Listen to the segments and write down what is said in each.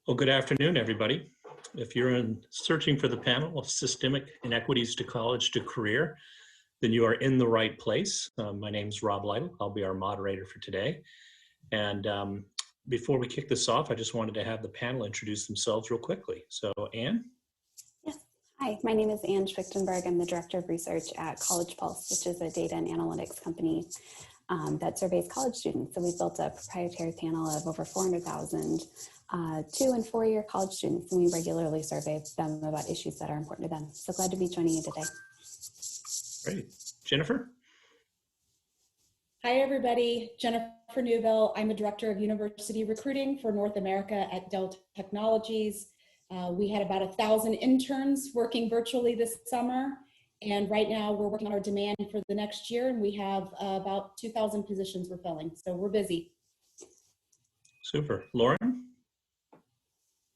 Well, good afternoon, everybody. If you're searching for the panel of Systemic Inequities to College to Career, then you are in the right place. My name is Rob Lytle. I'll be our moderator for today. And before we kick this off, I just wanted to have the panel introduce themselves real quickly. So, Anne? Yes. Hi, my name is Anne Schwichtenberg. I'm the Director of Research at College Pulse, which is a data and analytics company that surveys college students. So we've built a proprietary panel of over 400,000 2- and 4-year college students, and we regularly survey them about issues that are important to them. So glad to be joining you today. Great. Jennifer? Hi, everybody. Jennifer Newbill. I'm a Director of University Recruiting for North America at Dell Technologies. We had about 1,000 interns working virtually this summer. And right now we're working on our demand for the next year, and we have about 2,000 positions we're filling. So we're busy. Super. Lauren?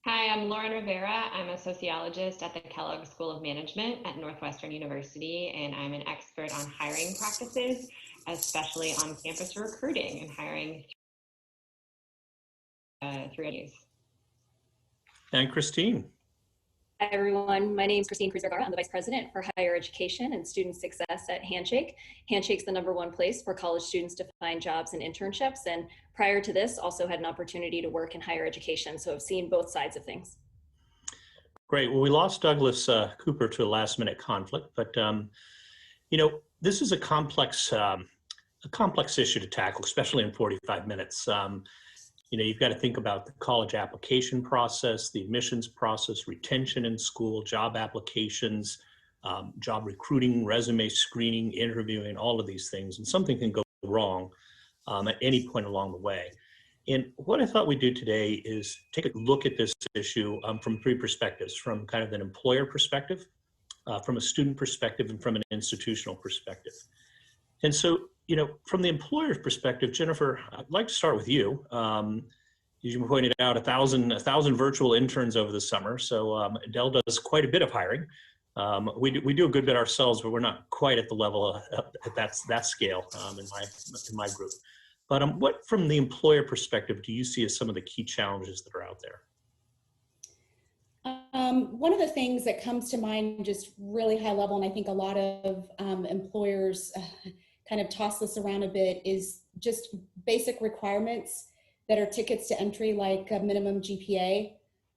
Hi, I'm Lauren Rivera. I'm a sociologist at the Kellogg School of Management at Northwestern University, and I'm an expert on hiring practices, especially on campus recruiting and hiring through interviews. And Christine? Hi, everyone. My name is Cruzvergara. I'm the Vice President for Higher Education and Student Success at Handshake. Handshake's the #1 place for college students to find jobs and internships. And prior to this, also had an opportunity to work in higher education. So I've seen both sides of things. Great. Well, we lost Douglas Cooper to a last-minute conflict, but you know, this is a complex issue to tackle, especially in 45 minutes. You know, you've got to think about the college application process, the admissions process, retention in school, job applications, job recruiting, resume screening, interviewing, all of these things. And something can go wrong at any point along the way. And what I thought we'd do today is take a look at this issue from 3 perspectives, from kind of an employer perspective, from a student perspective, and from an institutional perspective. And so, you know, from the employer's perspective, Jennifer, I'd like to start with you. As you pointed out, 1,000 virtual interns over the summer. So Dell does quite a bit of hiring. We do a good bit ourselves, but we're not quite at the level at that scale in my group. But what, from the employer perspective, do you see as some of the key challenges that are out there? One of the things that comes to mind, just really high level, and I think a lot of employers kind of toss this around a bit, is just basic requirements that are tickets to entry, like a minimum GPA.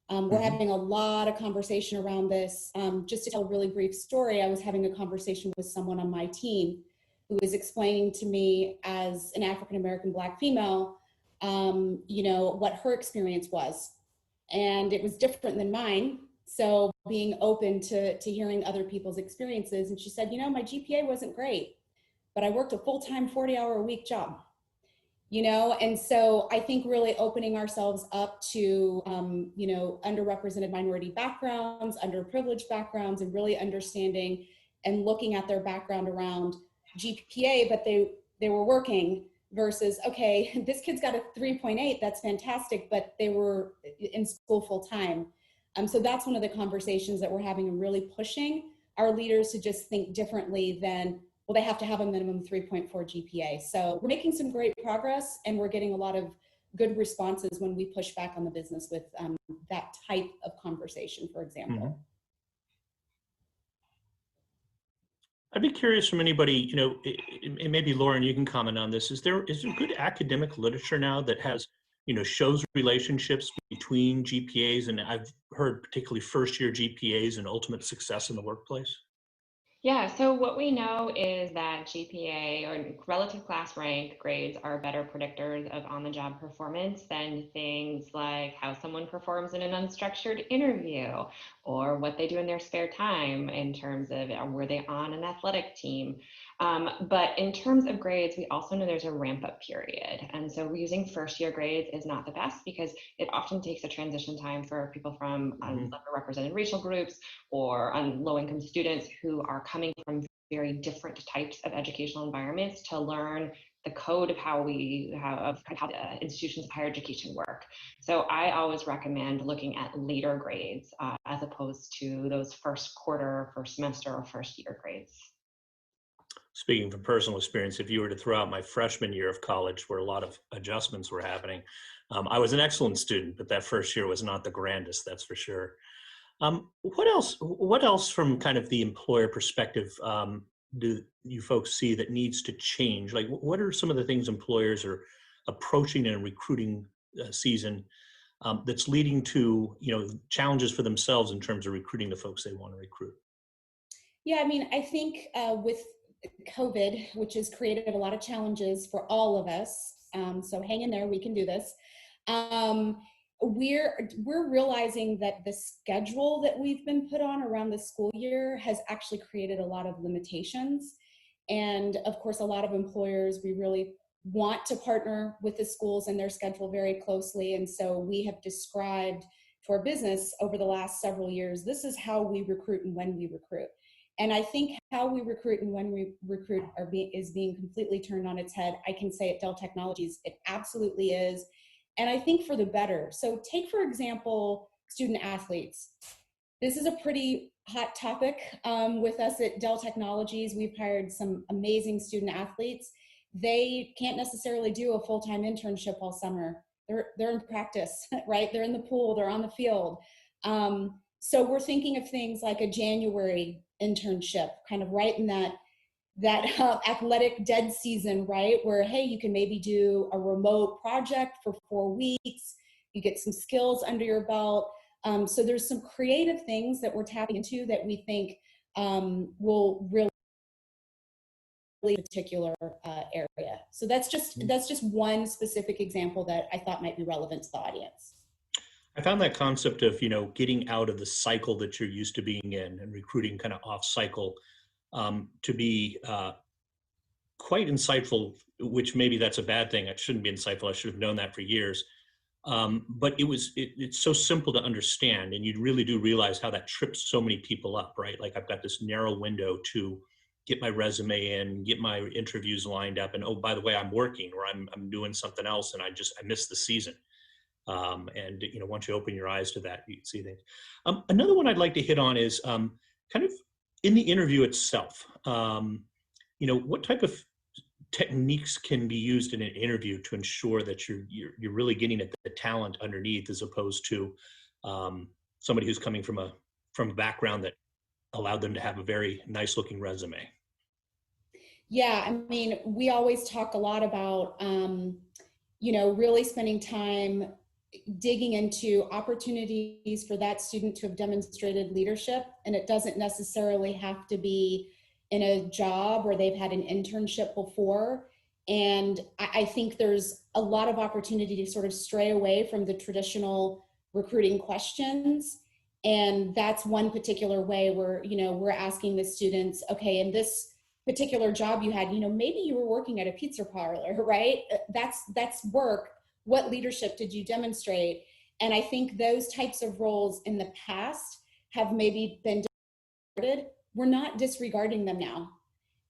We're having a lot of conversation around this. Just to tell a really brief story, I was having a conversation with someone on my team who was explaining to me, as an African-American Black female, you know, what her experience was. And it was different than mine. So being open to hearing other people's experiences. And she said, you know, my GPA wasn't great, but I worked a full-time 40-hour-a-week job, you know? And so I think really opening ourselves up to, you know, underrepresented minority backgrounds, underprivileged backgrounds, and really understanding and looking at their background around GPA, but they were working, versus, okay, this kid's got a 3.8, that's fantastic, but they were in school full-time. So that's one of the conversations that we're having, and really pushing our leaders to just think differently than, well, they have to have a minimum 3.4 GPA. So we're making some great progress, and we're getting a lot of good responses when we push back on the business with that type of conversation, for example. I'd be curious from anybody, you know, and maybe Lauren, you can comment on this. Is there good academic literature now that has, you know, shows relationships between GPAs, and I've heard particularly first-year GPAs and ultimate success in the workplace? Yeah, so what we know is that GPA, or relative class rank grades, are better predictors of on-the-job performance than things like how someone performs in an unstructured interview, or what they do in their spare time in terms of were they on an athletic team. But in terms of grades, we also know there's a ramp-up period. And so using first-year grades is not the best, because it often takes a transition time for people from underrepresented racial groups or low-income students who are coming from very different types of educational environments to learn the code of how the institutions of higher education work. So I always recommend looking at later grades as opposed to those first quarter, first semester, or first year grades. speaking from personal experience, if you were to throw out my freshman year of college, where a lot of adjustments were happening, I was an excellent student, but that first year was not the grandest, that's for sure. What else? What else from kind of the employer perspective do you folks see that needs to change? Like, what are some of the things employers are approaching in a recruiting season that's leading to, you know, challenges for themselves in terms of recruiting the folks they want to recruit? Yeah, I mean, I think with COVID, which has created a lot of challenges for all of us, so hang in there, we can do this. We're realizing that the schedule that we've been put on around the school year has actually created a lot of limitations. And of course, a lot of employers, we really want to partner with the schools and their schedule very closely. And so we have described to our business over the last several years, this is how we recruit and when we recruit. And I think how we recruit and when we recruit is being completely turned on its head. I can say at Dell Technologies, it absolutely is. And I think for the better. So take, for example, student athletes. This is a pretty hot topic with us at Dell Technologies. We've hired some amazing student athletes. They can't necessarily do a full-time internship all summer. They're in practice, right? They're in the pool, they're on the field. So we're thinking of things like a January internship, kind of right in that athletic dead season, right? Where, hey, you can maybe do a remote project for 4 weeks, you get some skills under your belt. So there's some creative things that we're tapping into that we think will really particular area. So that's just one specific example that I thought might be relevant to the audience. I found that concept of, you know, getting out of the cycle that you're used to being in and recruiting kind of off cycle to be quite insightful, which maybe that's a bad thing. It shouldn't be insightful. I should have known that for years. But it's so simple to understand, and you really do realize how that trips so many people up, right? Like, I've got this narrow window to get my resume in, get my interviews lined up, and oh, by the way, I'm working or I'm doing something else, and I missed the season. And you know, once you open your eyes to that, you can see things. Another one I'd like to hit on is kind of in the interview itself. You know, what type of techniques can be used in an interview to ensure that you're really getting at the talent underneath, as opposed to somebody who's coming from a background that allowed them to have a very nice looking resume? Yeah, I mean, we always talk a lot about you know, really spending time digging into opportunities for that student to have demonstrated leadership. And it doesn't necessarily have to be in a job where they've had an internship before. And I think there's a lot of opportunity to sort of stray away from the traditional recruiting questions. And that's one particular way where, you know, we're asking the students, okay, in this particular job you had, you know, maybe you were working at a pizza parlor, right? That's work. What leadership did you demonstrate? And I think those types of roles in the past have maybe been disregarded. We're not disregarding them now.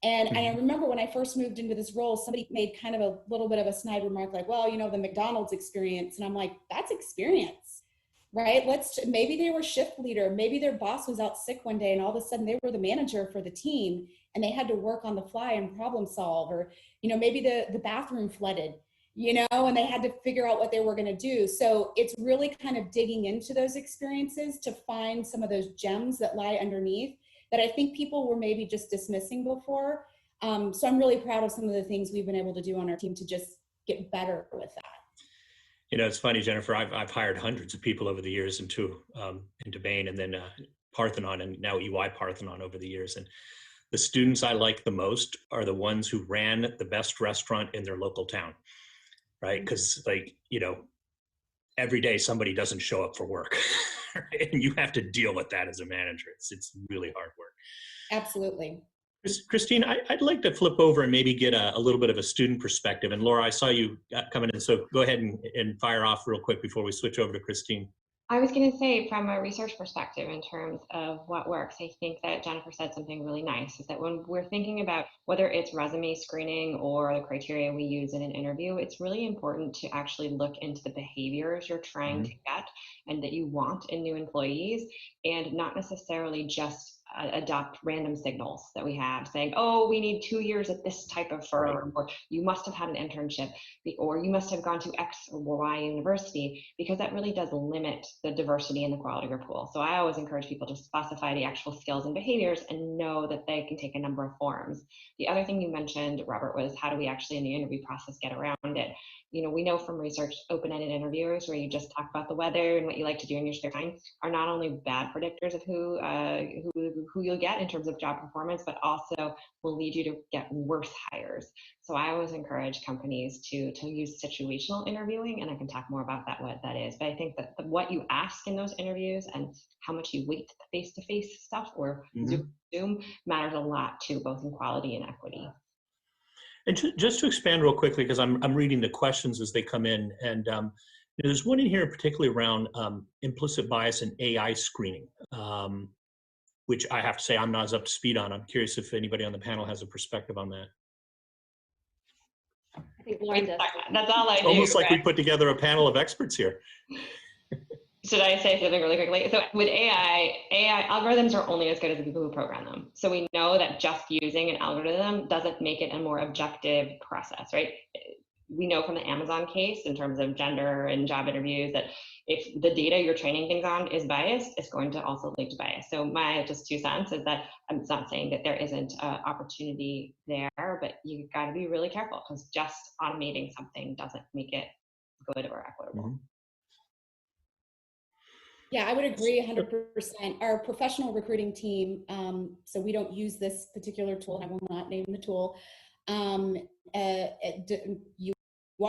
And I remember when I first moved into this role, somebody made kind of a little bit of a snide remark like, well, you know, the McDonald's experience. And I'm like, that's experience, right? Maybe they were shift leader. Maybe their boss was out sick one day and all of a sudden they were the manager for the team and they had to work on the fly and problem solve. Or, you know, maybe the bathroom flooded, you know, and they had to figure out what they were going to do. So it's really kind of digging into those experiences to find some of those gems that lie underneath that I think people were maybe just dismissing before. So I'm really proud of some of the things we've been able to do on our team to just get better with that. You know, it's funny, Jennifer, I've hired hundreds of people over the years into Bain and then Parthenon and now EY Parthenon over the years. And the students I like the most are the ones who ran the best restaurant in their local town, right? Because, like, you know, every day somebody doesn't show up for work. Right? And you have to deal with that as a manager. It's really hard work. Absolutely. Christine, I'd like to flip over and maybe get a little bit of a student perspective. And Laura, I saw you coming in, so go ahead and fire off real quick before we switch over to Christine. I was going to say, from a research perspective, in terms of what works, I think that Jennifer said something really nice, is that when we're thinking about whether it's resume screening or the criteria we use in an interview, it's really important to actually look into the behaviors you're trying to get and that you want in new employees, and not necessarily just adopt random signals that we have saying, oh, we need 2 years at this type of firm, or you must have had an internship, or you must have gone to X or Y university, because that really does limit the diversity and the quality of your pool. So I always encourage people to specify the actual skills and behaviors and know that they can take a number of forms. The other thing you mentioned, Robert, was how do we actually in the interview process get around it? You know, we know from research, open-ended interviewers where you just talk about the weather and what you like to do in your spare time are not only bad predictors of who you'll get in terms of job performance, but also will lead you to get worse hires. So I always encourage companies to use situational interviewing, and I can talk more about that, what that is. But I think that what you ask in those interviews and how much you weight the face-to-face stuff or Zoom matters a lot too, both in quality and equity. And just to expand real quickly, because I'm reading the questions as they come in, and there's one in here particularly around implicit bias and AI screening, which I have to say I'm not as up to speed on. I'm curious if anybody on the panel has a perspective on that. I think Lauren does. That's all I do. Almost like we put together a panel of experts here. Should I say something really quickly? So with AI algorithms are only as good as the people who program them. So we know that just using an algorithm doesn't make it a more objective process, right? We know from the Amazon case in terms of gender and job interviews that if the data you're training things on is biased, it's going to also lead to bias. So my just 2 cents is that I'm not saying that there isn't opportunity there, but you got to be really careful because just automating something doesn't make it good or equitable. Mm-hmm. Yeah, I would agree 100%. Our professional recruiting team, so we don't use this particular tool, I will not name the tool. You use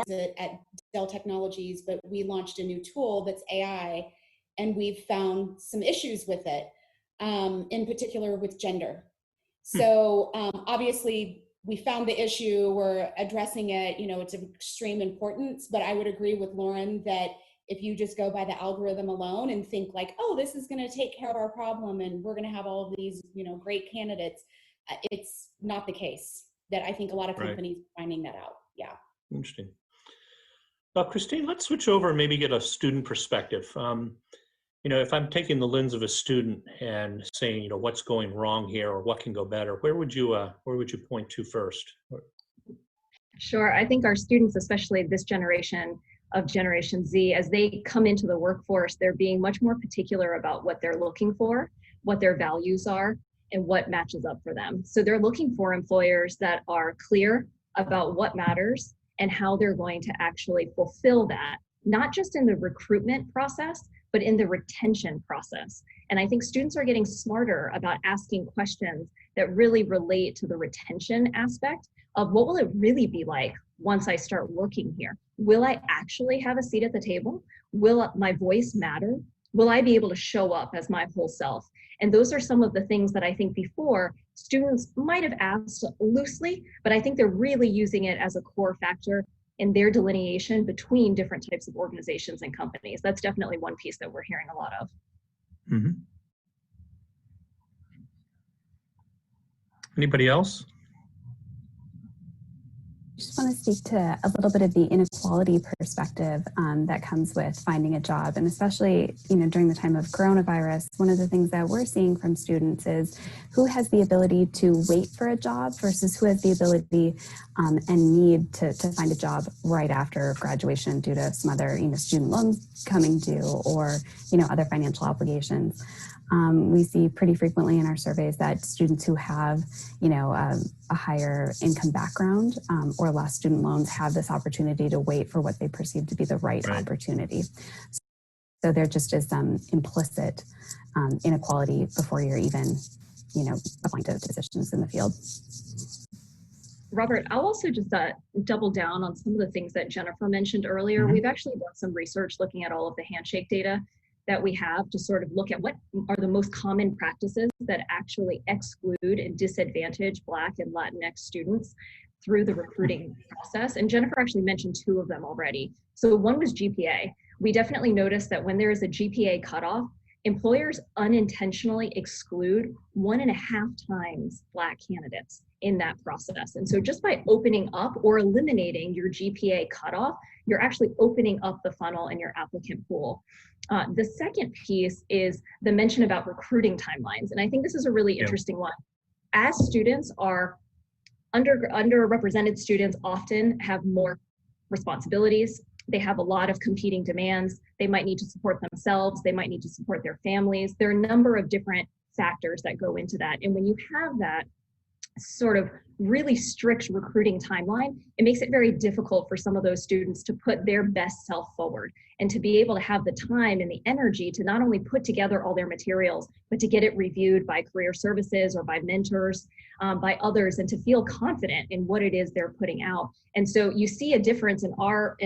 it at Dell Technologies, but we launched a new tool that's AI, and we've found some issues with it, in particular with gender. So obviously we found the issue, we're addressing it, you know, it's of extreme importance, but I would agree with Lauren that if you just go by the algorithm alone and think like, oh, this is going to take care of our problem and we're going to have all of these, you know, great candidates, it's not the case. That I think a lot of companies are finding that out. Yeah. Interesting. Christine, let's switch over and maybe get a student perspective. You know, if I'm taking the lens of a student and saying, you know, what's going wrong here or what can go better, where would you point to first? Sure. I think our students, especially this generation of Generation Z, as they come into the workforce, they're being much more particular about what they're looking for, what their values are, and what matches up for them. So they're looking for employers that are clear about what matters and how they're going to actually fulfill that, not just in the recruitment process, but in the retention process. And I think students are getting smarter about asking questions that really relate to the retention aspect of what will it really be like once I start working here? Will I actually have a seat at the table? Will my voice matter? Will I be able to show up as my whole self? And those are some of the things that I think before students might have asked loosely, but I think they're really using it as a core factor in their delineation between different types of organizations and companies. That's definitely one piece that we're hearing a lot of. Mm-hmm. Anybody else? I just want to speak to a little bit of the inequality perspective that comes with finding a job, and especially, you know, during the time of coronavirus, one of the things that we're seeing from students is who has the ability to wait for a job versus who has the ability and need to find a job right after graduation due to some other, you know, student loans coming due or, you know, other financial obligations. We see pretty frequently in our surveys that students who have, you know, a higher income background or less student loans have this opportunity to wait for what they perceive to be the right opportunity. So there just is some implicit inequality before you're even, you know, applying to positions in the field. Robert, I'll also just double down on some of the things that Jennifer mentioned earlier. We've actually done some research looking at all of the handshake data that we have to sort of look at what are the most common practices that actually exclude and disadvantage Black and Latinx students through the recruiting process. And Jennifer actually mentioned 2 of them already. So one was GPA. We definitely noticed that when there is a GPA cutoff, employers unintentionally exclude 1.5 times Black candidates in that process. And so just by opening up or eliminating your GPA cutoff, you're actually opening up the funnel in your applicant pool. The second piece is the mention about recruiting timelines. And I think this is a really interesting one. As students are underrepresented students often have more responsibilities. They have a lot of competing demands. They might need to support themselves. They might need to support their families. There are a number of different factors that go into that. And when you have that sort of really strict recruiting timeline, it makes it very difficult for some of those students to put their best self forward and to be able to have the time and the energy to not only put together all their materials, but to get it reviewed by career services or by mentors, by others, and to feel confident in what it is they're putting out. And so you see a difference in our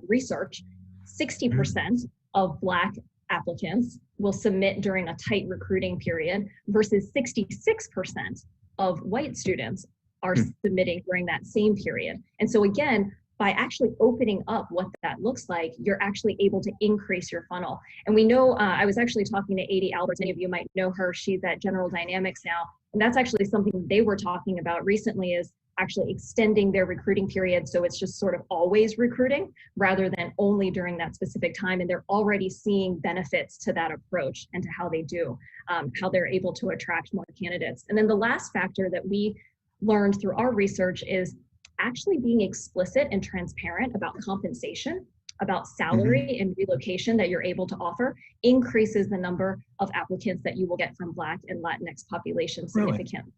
research. 60% of Black applicants will submit during a tight recruiting period versus 66% of white students are submitting during that same period. And so again, by actually opening up what that looks like, you're actually able to increase your funnel. And we know, I was actually talking to Adi Alberts, many of you might know her, she's at General Dynamics now. And that's actually something they were talking about recently, is actually extending their recruiting period. So it's just sort of always recruiting rather than only during that specific time. And they're already seeing benefits to that approach and to how they do, how they're able to attract more candidates. And then the last factor that we learned through our research is actually being explicit and transparent about compensation, about salary and relocation that you're able to offer, increases the number of applicants that you will get from Black and Latinx populations significantly.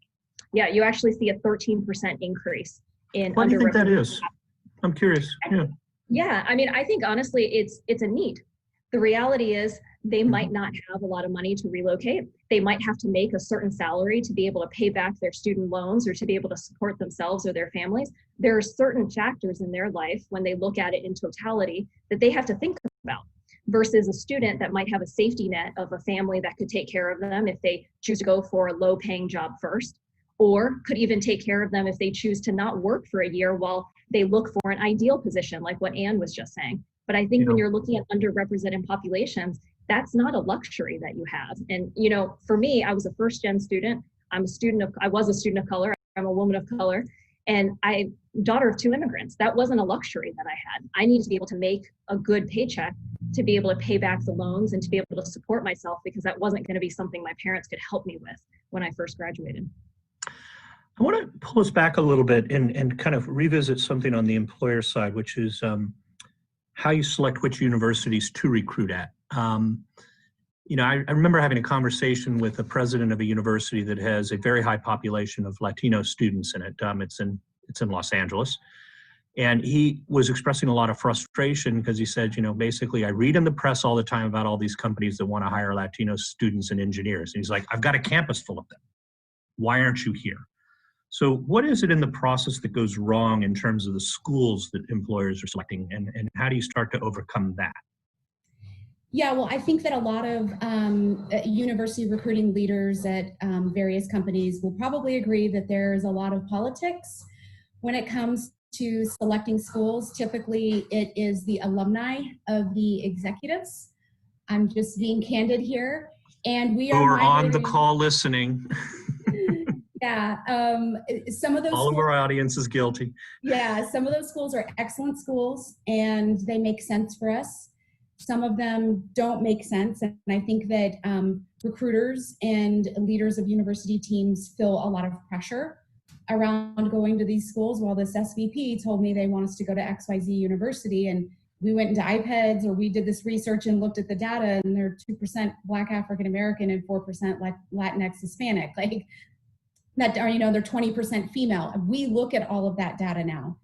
Yeah, you actually see a 13% increase in underrepresented. Why do you think that is? I'm curious. Yeah, I mean, I think honestly, it's a need. The reality is they might not have a lot of money to relocate. They might have to make a certain salary to be able to pay back their student loans or to be able to support themselves or their families. There are certain factors in their life when they look at it in totality that they have to think about, versus a student that might have a safety net of a family that could take care of them if they choose to go for a low-paying job first, or could even take care of them if they choose to not work for a year while they look for an ideal position, like what Anne was just saying. But I think when you're looking at underrepresented populations, that's not a luxury that you have. And, you know, for me, I was a first-gen student. I was a student of color. I'm a woman of color. And daughter of 2 immigrants. That wasn't a luxury that I had. I needed to be able to make a good paycheck to be able to pay back the loans and to be able to support myself, because that wasn't going to be something my parents could help me with when I first graduated. I want to pull us back a little bit and kind of revisit something on the employer side, which is how you select which universities to recruit at. You know, I remember having a conversation with the president of a university that has a very high population of Latino students in it. It's in Los Angeles. And he was expressing a lot of frustration because he said, you know, basically, I read in the press all the time about all these companies that want to hire Latino students and engineers. And he's like, I've got a campus full of them. Why aren't you here? So what is it in the process that goes wrong in terms of the schools that employers are selecting, and how do you start to overcome that? Yeah, well, I think that a lot of university recruiting leaders at various companies will probably agree that there's a lot of politics when it comes to selecting schools. Typically, it is the alumni of the executives. I'm just being candid here. And we are on the call listening. Yeah, some of those all schools, of our audience is guilty. Yeah, some of those schools are excellent schools and they make sense for us. Some of them don't make sense. And I think that recruiters and leaders of university teams feel a lot of pressure around going to these schools. While this SVP told me they want us to go to XYZ University, and we went into iPads, or we did this research and looked at the data, and they're 2% Black African American and 4% Latinx Hispanic. Like that, or, you know, they're 20% female. We look at all of that data now.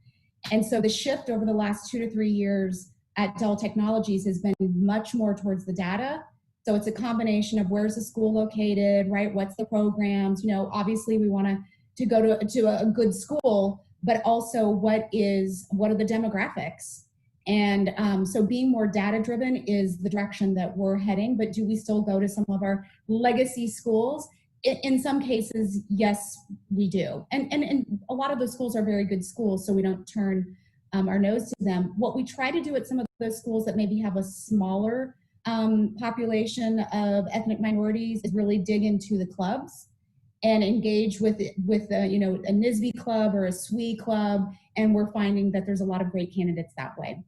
And so the shift over the last 2 to 3 years at Dell Technologies has been much more towards the data. So it's a combination of where's the school located, right? What's the programs? You know, obviously we want to go to a good school, but also what are the demographics? And so being more data driven is the direction that we're heading. But do we still go to some of our legacy schools? In some cases, yes, we do. And a lot of those schools are very good schools, so we don't turn our nose to them. What we try to do at some of those schools that maybe have a smaller population of ethnic minorities is really dig into the clubs and engage with a NSBE club or a SWE club, and we're finding that there's a lot of great candidates that way.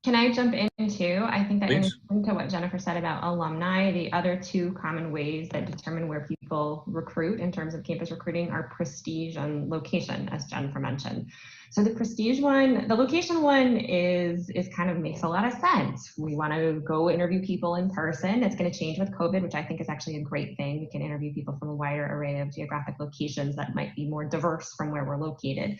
Can I jump in too? I think that in Please. addition to what Jennifer said about alumni, the other two common ways that determine where people recruit in terms of campus recruiting are prestige and location, as Jennifer mentioned. So the prestige one, the location one is kind of makes a lot of sense. We want to go interview people in person. It's going to change with COVID, which I think is actually a great thing. We can interview people from a wider array of geographic locations that might be more diverse from where we're located.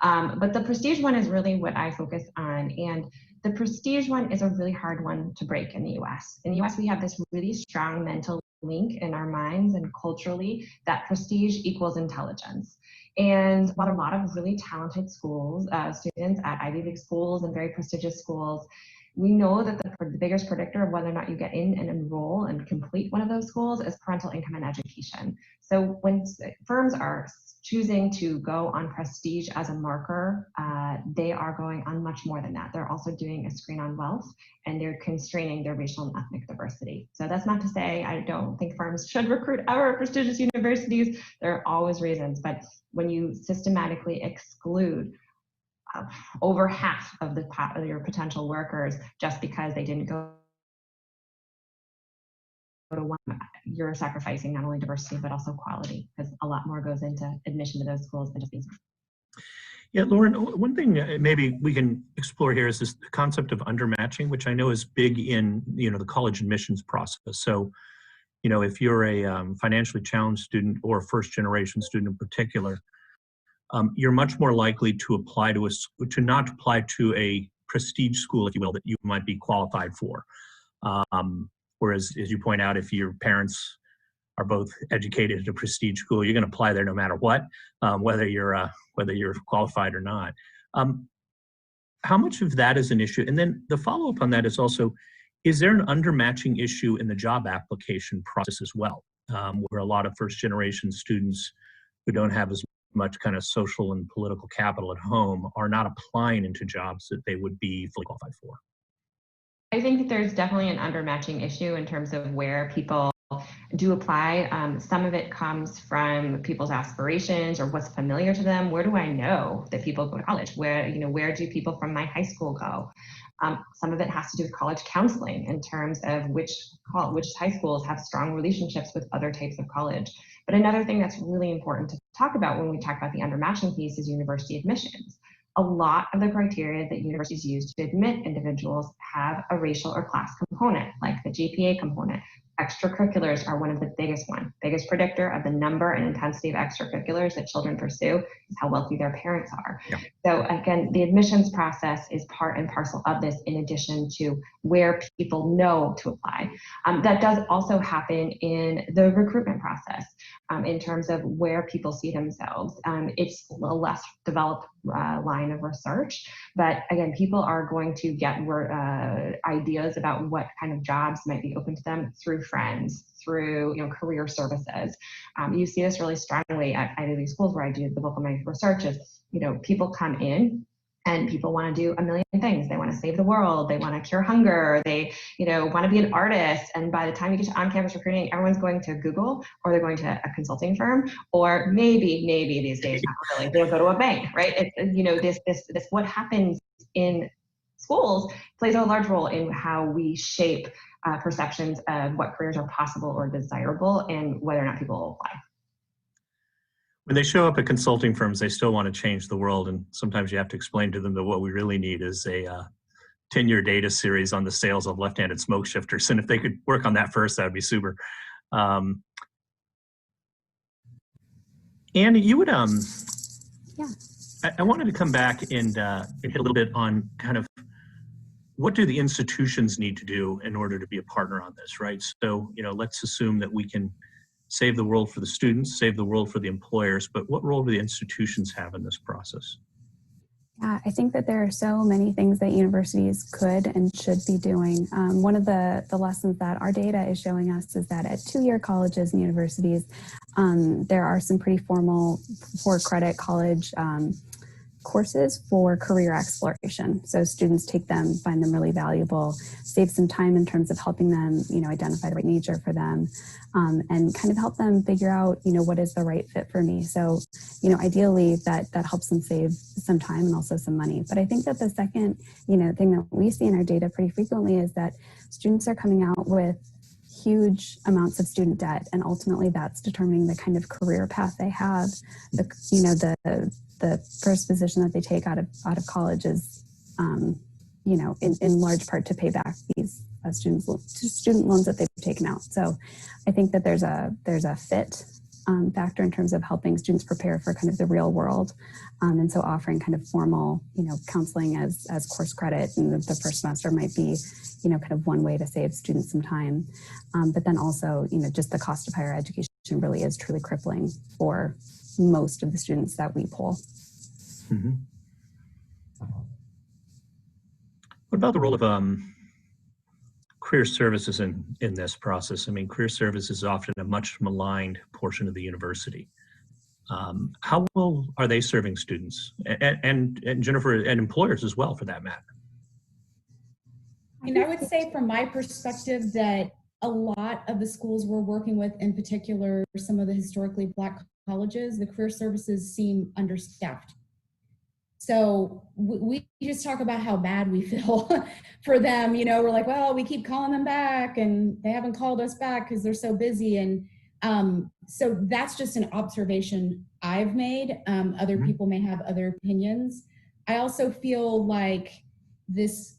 But the prestige one is really what I focus on. And the prestige one is a really hard one to break in the US. In the US, we have this really strong mental link in our minds and culturally that prestige equals intelligence. And while a lot of really talented schools, students at Ivy League schools and very prestigious schools, we know that the biggest predictor of whether or not you get in and enroll and complete one of those schools is parental income and education. So when firms are choosing to go on prestige as a marker, they are going on much more than that. They're also doing a screen on wealth, and they're constraining their racial and ethnic diversity. So that's not to say I don't think firms should recruit our prestigious universities. There are always reasons, but when you systematically exclude over half of your potential workers just because they didn't go to one, you're sacrificing not only diversity but also quality, because a lot more goes into admission to those schools than just being. Yeah, Lauren, one thing maybe we can explore here is this concept of undermatching, which I know is big in the college admissions process. So, if you're a financially challenged student or a first-generation student in particular, you're much more likely to apply to not apply to a prestige school, if you will, that you might be qualified for. Whereas, as you point out, if your parents are both educated at a prestige school, you're going to apply there no matter what, whether you're qualified or not. How much of that is an issue? And then the follow-up on that is also, is there an undermatching issue in the job application process as well, where a lot of first-generation students who don't have as much kind of social and political capital at home are not applying into jobs that they would be fully qualified for? I think that there's definitely an undermatching issue in terms of where people do apply. Some of it comes from people's aspirations or what's familiar to them. Where do I know that people go to college? Where do people from my high school go? Some of it has to do with college counseling in terms of which high schools have strong relationships with other types of college. But another thing that's really important to talk about when we talk about the undermatching piece is university admissions. A lot of the criteria that universities use to admit individuals have a racial or class component, like the GPA component. Extracurriculars are one of the biggest predictor of the number and intensity of extracurriculars that children pursue is how wealthy their parents are. Yeah. So again, the admissions process is part and parcel of this, in addition to where people know to apply. That does also happen in the recruitment process in terms of where people see themselves. It's a less developed line of research, but again, people are going to get ideas about what kind of jobs might be open to them through friends, through career services. You see this really strongly at Ivy League schools where I do the bulk of my research is, people come in and people want to do a million things. They want to save the world. They want to cure hunger. They, want to be an artist. And by the time you get to on-campus recruiting, everyone's going to Google, or they're going to a consulting firm, or maybe these days, not really, they'll go to a bank, right? This what happens in schools plays a large role in how we shape perceptions of what careers are possible or desirable and whether or not people will apply. When they show up at consulting firms, they still want to change the world. And sometimes you have to explain to them that what we really need is a 10-year data series on the sales of left-handed smoke shifters. And if they could work on that first, that would be super. Andy, you would, Yeah. I wanted to come back and hit a little bit on kind of what do the institutions need to do in order to be a partner on this, right? So, let's assume that we can save the world for the students, save the world for the employers, but what role do the institutions have in this process? Yeah, I think that there are so many things that universities could and should be doing. One of the lessons that our data is showing us is that at two-year colleges and universities, there are some pretty formal for credit college courses for career exploration. So students take them, find them really valuable, save some time in terms of helping them, identify the right major for them, and kind of help them figure out, what is the right fit for me. So, ideally that helps them save some time and also some money. But I think that the second, thing that we see in our data pretty frequently is that students are coming out with huge amounts of student debt, and ultimately that's determining the kind of career path they have. The first position that they take out of college is, in large part to pay back these student loans that they've taken out. So I think that there's a fit factor in terms of helping students prepare for kind of the real world, and so offering kind of formal, counseling as course credit, and the first semester might be, kind of one way to save students some time. But then also, just the cost of higher education really is truly crippling for most of the students that we poll. Mm-hmm. What about the role of career services in this process? I mean, career services is often a much maligned portion of the university. How well are they serving students and Jennifer, and employers as well, for that matter? I would say from my perspective that a lot of the schools we're working with, in particular, some of the historically Black colleges, the career services seem understaffed. So we just talk about how bad we feel for them. We're like, well, we keep calling them back and they haven't called us back because they're so busy. And so that's just an observation I've made. Other people may have other opinions. I also feel like this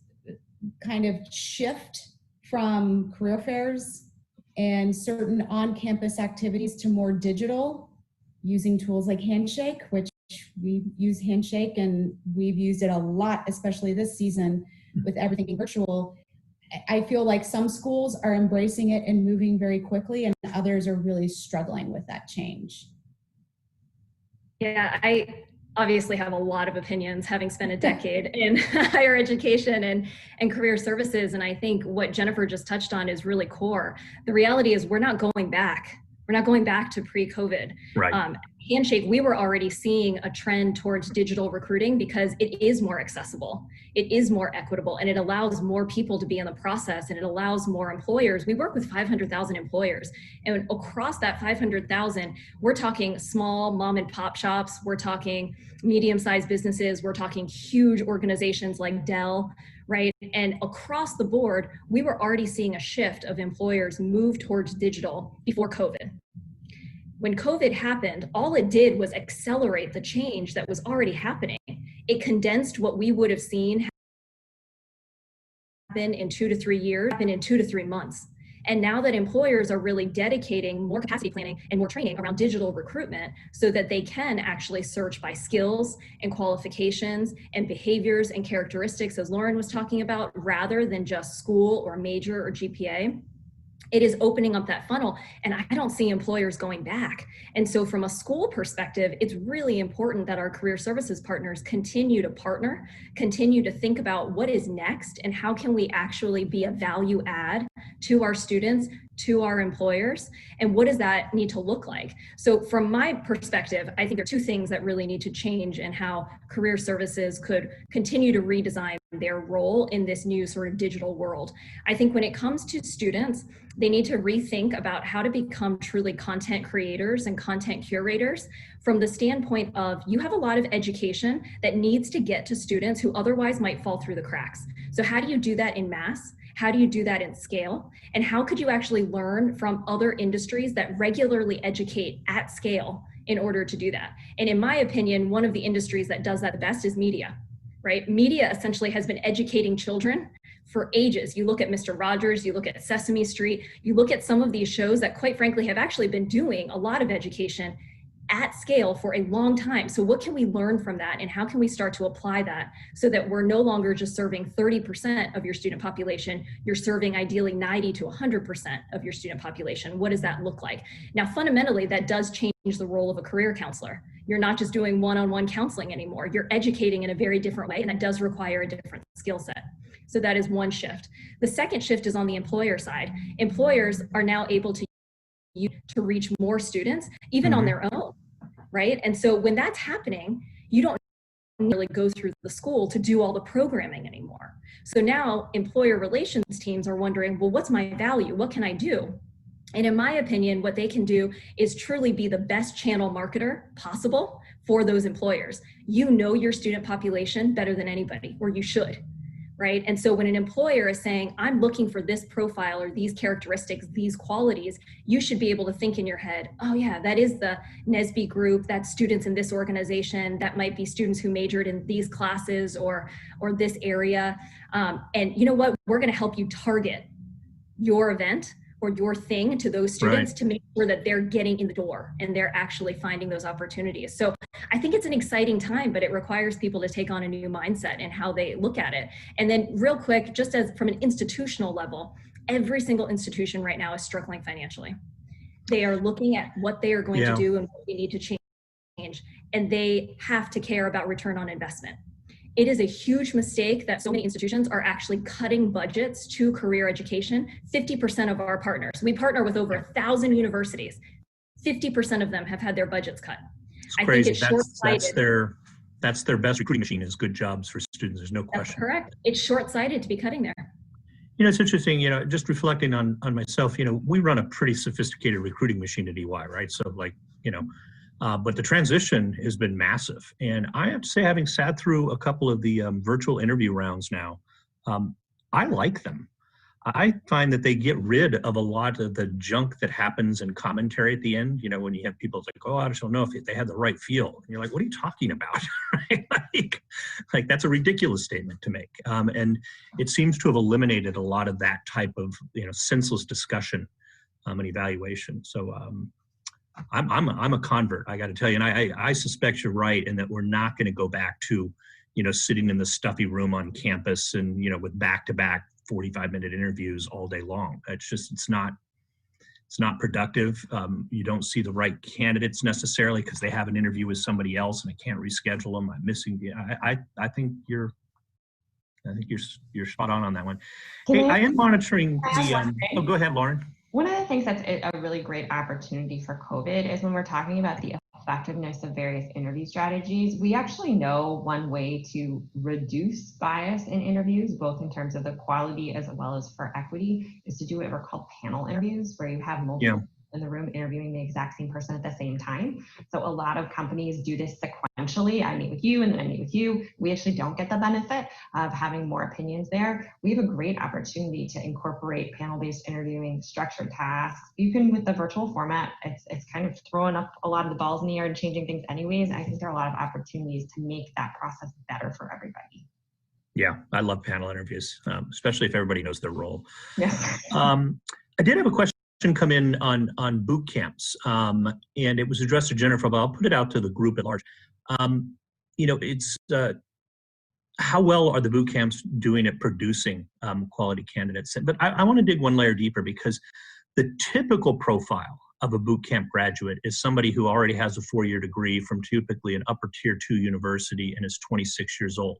kind of shift from career fairs and certain on-campus activities to more digital, using tools like Handshake, which we use Handshake and we've used it a lot, especially this season with everything being virtual. I feel like some schools are embracing it and moving very quickly, and others are really struggling with that change. Yeah, I obviously have a lot of opinions, having spent a decade in higher education and career services. And I think what Jennifer just touched on is really core. The reality is we're not going back. We're not going back to pre-COVID. Right. Handshake, we were already seeing a trend towards digital recruiting because it is more accessible, it is more equitable, and it allows more people to be in the process, and it allows more employers. We work with 500,000 employers, and across that 500,000, we're talking small mom and pop shops, we're talking medium-sized businesses, we're talking huge organizations like Dell, right? And across the board, we were already seeing a shift of employers move towards digital before COVID. When COVID happened, all it did was accelerate the change that was already happening. It condensed what we would have seen happen in 2 to 3 years, happen in 2 to 3 months. And now that employers are really dedicating more capacity planning and more training around digital recruitment so that they can actually search by skills and qualifications and behaviors and characteristics, as Lauren was talking about, rather than just school or major or GPA. It is opening up that funnel, and I don't see employers going back. And so from a school perspective, it's really important that our career services partners continue to partner, continue to think about what is next and how can we actually be a value add to our students, to our employers, and what does that need to look like? So from my perspective, I think there are 2 things that really need to change in how career services could continue to redesign their role in this new sort of digital world. I think when it comes to students, they need to rethink about how to become truly content creators and content curators from the standpoint of you have a lot of education that needs to get to students who otherwise might fall through the cracks. So how do you do that in mass? How do you do that in scale? And how could you actually learn from other industries that regularly educate at scale in order to do that? And in my opinion, one of the industries that does that the best is media, right? Media essentially has been educating children for ages. You look at Mr. Rogers, you look at Sesame Street, you look at some of these shows that quite frankly have actually been doing a lot of education at scale for a long time. So what can we learn from that, and how can we start to apply that so that we're no longer just serving 30% of your student population, you're serving ideally 90 to 100% of your student population? What does that look like? Now, fundamentally, that does change the role of a career counselor. You're not just doing one-on-one counseling anymore. You're educating in a very different way, and that does require a different skill set. So that is one shift. The second shift is on the employer side. Employers are now able to reach more students, even on their own, right? And so when that's happening, you don't really go through the school to do all the programming anymore. So now employer relations teams are wondering, well, what's my value? What can I do? And in my opinion, what they can do is truly be the best channel marketer possible for those employers. You know your student population better than anybody, or you should, right? And so when an employer is saying, I'm looking for this profile or these characteristics, these qualities, you should be able to think in your head, oh yeah, that is the NSBE group, that's students in this organization, that might be students who majored in these classes or this area. And you know what, we're gonna help you target your event or your thing to those students, right, to make sure that they're getting in the door and they're actually finding those opportunities. So I think it's an exciting time, but it requires people to take on a new mindset and how they look at it. And then real quick, just as from an institutional level, every single institution right now is struggling financially. They are looking at what they are going to do and what they need to change, and they have to care about return on investment. It is a huge mistake that so many institutions are actually cutting budgets to career education. 50% of our partners, we partner with over 1,000 universities. 50% of them have had their budgets cut. It's crazy. I think it's that's their best recruiting machine is good jobs for students. There's no question. That's correct. It's short-sighted to be cutting there. You know, it's interesting, you know, just reflecting on myself, you know, we run a pretty sophisticated recruiting machine at EY, right? So like, you know, but the transition has been massive. And I have to say, having sat through a couple of the virtual interview rounds now, I like them. I find that they get rid of a lot of the junk that happens in commentary at the end. You know, when you have people like, oh, I just don't know if they had the right feel. And you're like, what are you talking about? Right? like that's a ridiculous statement to make. And it seems to have eliminated a lot of that type of, you know, senseless discussion and evaluation. So, I'm a convert, I got to tell you, and I suspect you're right in that we're not going to go back to, you know, sitting in the stuffy room on campus and, you know, with back-to-back 45-minute interviews all day long. It's not productive. You don't see the right candidates necessarily because they have an interview with somebody else and I can't reschedule them. I'm missing. I think you're spot on that one. Hey, I am monitoring the. Oh, go ahead, Lauren. One of the things that's a really great opportunity for COVID is when we're talking about the effectiveness of various interview strategies, we actually know one way to reduce bias in interviews, both in terms of the quality as well as for equity, is to do what are called panel interviews, where you have multiple in the room interviewing the exact same person at the same time. So a lot of companies do this sequentially. I meet with you and then I meet with you. We actually don't get the benefit of having more opinions there. We have a great opportunity to incorporate panel-based interviewing, structured tasks. You can, with the virtual format, it's kind of throwing up a lot of the balls in the air and changing things anyways. I think there are a lot of opportunities to make that process better for everybody. Yeah, I love panel interviews, especially if everybody knows their role. Yes. I did have a question come in on boot camps, and it was addressed to Jennifer, but I'll put it out to the group at large. You know, it's how well are the boot camps doing at producing quality candidates? But I want to dig one layer deeper, because the typical profile of a boot camp graduate is somebody who already has a 4-year degree from typically an upper tier 2 university and is 26 years old.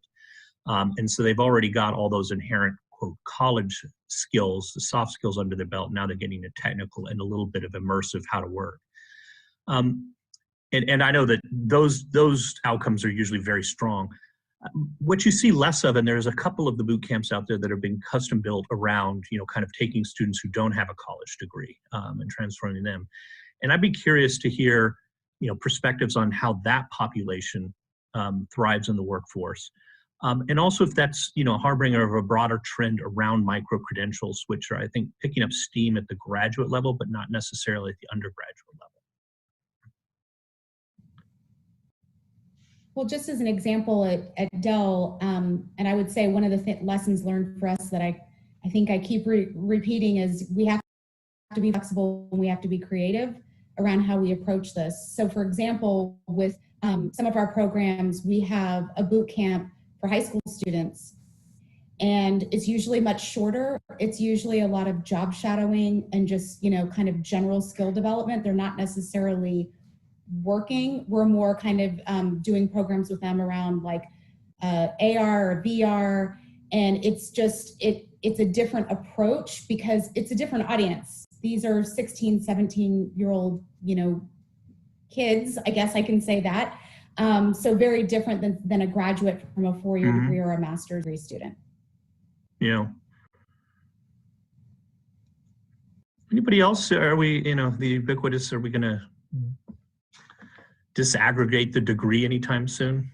And so they've already got all those inherent, quote, college skills, the soft skills under their belt. Now they're getting a technical and a little bit of immersive how to work. And I know that those outcomes are usually very strong. What you see less of, and there's a couple of the boot camps out there that are being custom built around, you know, kind of taking students who don't have a college degree and transforming them. And I'd be curious to hear, you know, perspectives on how that population thrives in the workforce. And also if that's, you know, a harbinger of a broader trend around micro-credentials, which are, I think, picking up steam at the graduate level, but not necessarily at the undergraduate level. Well, just as an example at Dell, and I would say one of the lessons learned for us that I think I keep repeating is we have to be flexible and we have to be creative around how we approach this. So for example, with some of our programs, we have a boot camp for high school students, and it's usually much shorter. It's usually a lot of job shadowing and just, you know, kind of general skill development. They're not necessarily working. We're more kind of doing programs with them around like AR or VR, and it's just, it's a different approach because it's a different audience. These are 16, 17-year-old, you know, kids, I guess I can say that. So very different than a graduate from a four-year Mhm. degree or a master's degree student. Yeah. Anybody else? Are we, the ubiquitous, are we going to disaggregate the degree anytime soon?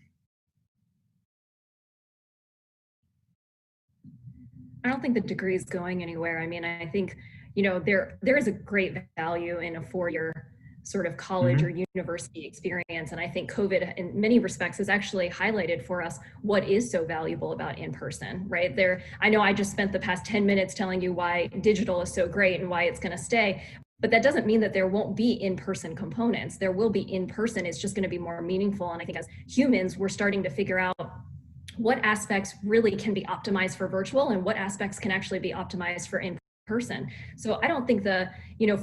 I don't think the degree is going anywhere. I mean, I think, there is a great value in a four-year sort of college or university experience. And I think COVID in many respects has actually highlighted for us what is so valuable about in-person, right? I know I just spent the past 10 minutes telling you why digital is so great and why it's going to stay. But that doesn't mean that there won't be in-person components. There will be in-person. It's just going to be more meaningful. And I think as humans, we're starting to figure out what aspects really can be optimized for virtual and what aspects can actually be optimized for in-person. So I don't think the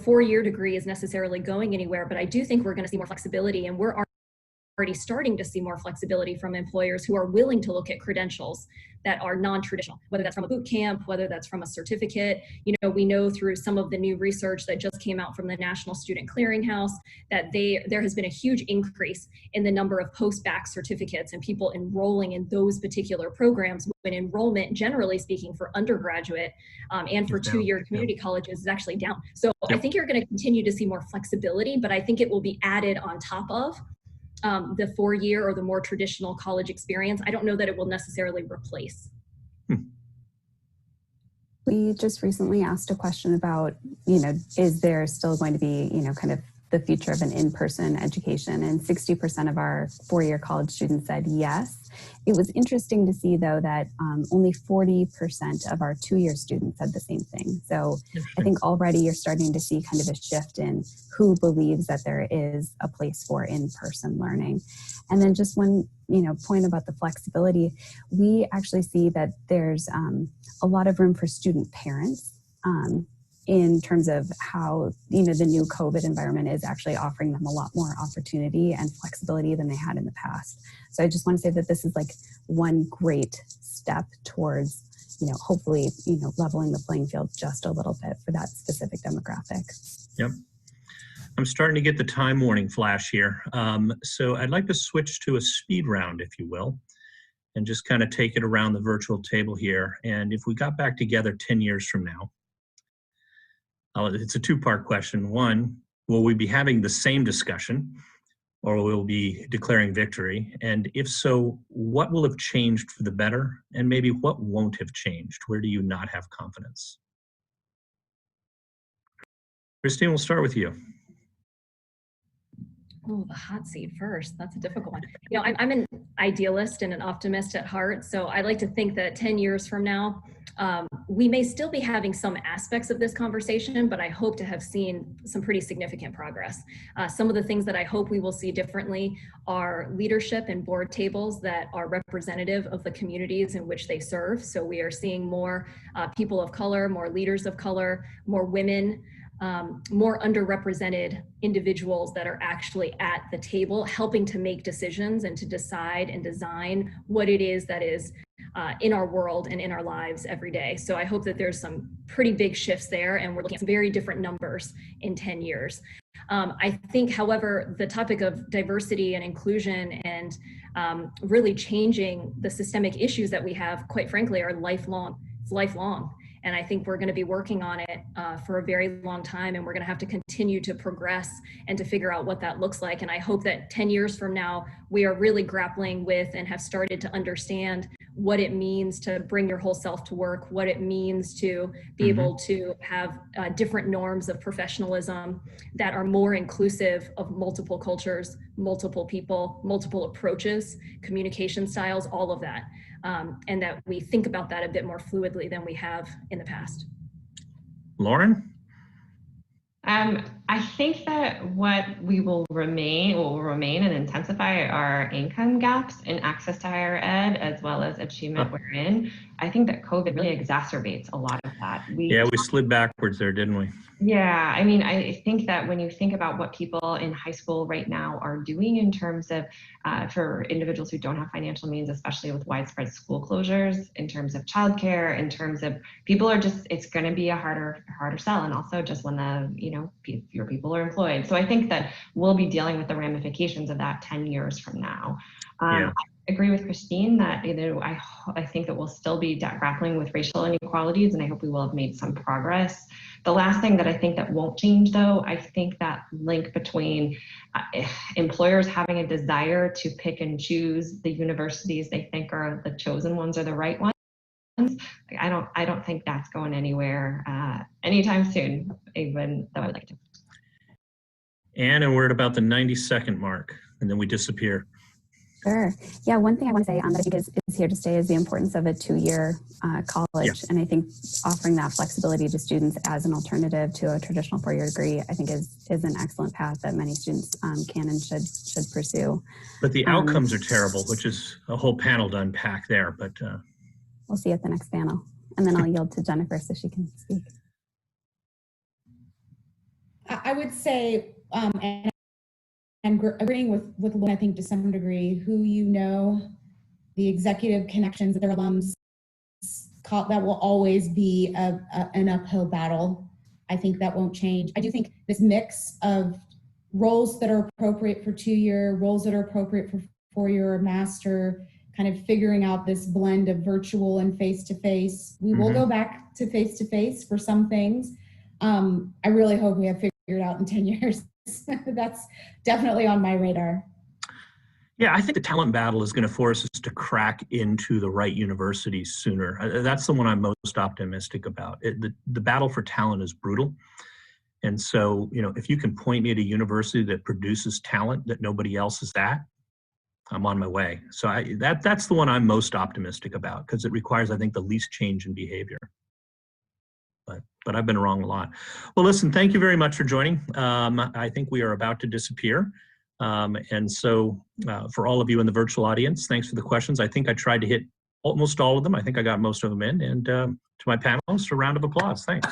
four-year degree is necessarily going anywhere, but I do think we're going to see more flexibility, and we're already starting to see more flexibility from employers who are willing to look at credentials that are non-traditional, whether that's from a boot camp, whether that's from a certificate. We know through some of the new research that just came out from the National Student Clearinghouse that there has been a huge increase in the number of post-bac certificates and people enrolling in those particular programs, when enrollment, generally speaking, for undergraduate and for two-year community colleges is actually down. So I think you're going to continue to see more flexibility, but I think it will be added on top of the four-year or the more traditional college experience. I don't know that it will necessarily replace. We just recently asked a question about, is there still going to be, kind of the future of an in-person education? And 60% of our four-year college students said yes. It was interesting to see, though, that only 40% of our two-year students said the same thing. So I think already you're starting to see kind of a shift in who believes that there is a place for in-person learning. And then just one, point about the flexibility, we actually see that there's a lot of room for student parents in terms of how, the new COVID environment is actually offering them a lot more opportunity and flexibility than they had in the past. So I just want to say that this is like one great step towards, hopefully, leveling the playing field just a little bit for that specific demographic. Yep. I'm starting to get the time warning flash here. So I'd like to switch to a speed round, if you will, and just kind of take it around the virtual table here. And if we got back together 10 years from now, it's a two-part question. One, will we be having the same discussion, or will we be declaring victory? And if so, what will have changed for the better? And maybe what won't have changed? Where do you not have confidence? Christine, we'll start with you. Oh, the hot seat first. That's a difficult one. I'm an idealist and an optimist at heart. So I like to think that 10 years from now, we may still be having some aspects of this conversation, but I hope to have seen some pretty significant progress. Some of the things that I hope we will see differently are leadership and board tables that are representative of the communities in which they serve. So we are seeing more people of color, more leaders of color, more women, more underrepresented individuals that are actually at the table helping to make decisions and to decide and design what it is that is in our world and in our lives every day. So I hope that there's some pretty big shifts there, and we're looking at some very different numbers in 10 years. I think, however, the topic of diversity and inclusion and really changing the systemic issues that we have, quite frankly, are lifelong. It's lifelong. And I think we're going to be working on it for a very long time, and we're going to have to continue to progress and to figure out what that looks like. And I hope that 10 years from now, we are really grappling with and have started to understand what it means to bring your whole self to work, what it means to be able to have different norms of professionalism that are more inclusive of multiple cultures, multiple people, multiple approaches, communication styles, all of that. And that we think about that a bit more fluidly than we have in the past. Lauren? I think that what will remain and intensify are income gaps in access to higher ed, as well as achievement wherein. I think that COVID really exacerbates a lot of that. We slid backwards there, didn't we? Yeah, I mean, I think that when you think about what people in high school right now are doing in terms of, for individuals who don't have financial means, especially with widespread school closures, in terms of childcare, in terms of people are just, it's going to be a harder sell. And also just when the, fewer people are employed. So I think that we'll be dealing with the ramifications of that 10 years from now. Yeah. I agree with Christine that I think that we'll still be grappling with racial inequalities, and I hope we will have made some progress. The last thing that I think that won't change, though, I think that link between employers having a desire to pick and choose the universities they think are the chosen ones or the right ones. I don't think that's going anywhere anytime soon, even though I'd like to. And we're at about the 90-second mark, and then we disappear. Sure. Yeah, one thing I want to say that I think is here to stay is the importance of a 2-year college. Yeah. And I think offering that flexibility to students as an alternative to a traditional 4-year degree, I think is an excellent path that many students can and should pursue. But the outcomes are terrible, which is a whole panel to unpack there. But we'll see at the next panel. And then I'll yield to Jennifer so she can speak. I would say, and I'm agreeing with Lynn, I think to some degree, who the executive connections of their alums, that will always be an uphill battle. I think that won't change. I do think this mix of roles that are appropriate for 2-year, roles that are appropriate for 4-year or master, kind of figuring out this blend of virtual and face-to-face. We will go back to face-to-face for some things. I really hope we have figured out in 10 years. That's definitely on my radar. yeah, I think the talent battle is going to force us to crack into the right universities sooner. That's the one I'm most optimistic about. The battle for talent is brutal. And so, if you can point me at a university that produces talent that nobody else is at, I'm on my way. So that's the one I'm most optimistic about, because it requires, I think, the least change in behavior. But I've been wrong a lot. Well, listen, thank you very much for joining. I think we are about to disappear. And so for all of you in the virtual audience, thanks for the questions. I think I tried to hit almost all of them. I think I got most of them in. And to my panelists, a round of applause. Thanks.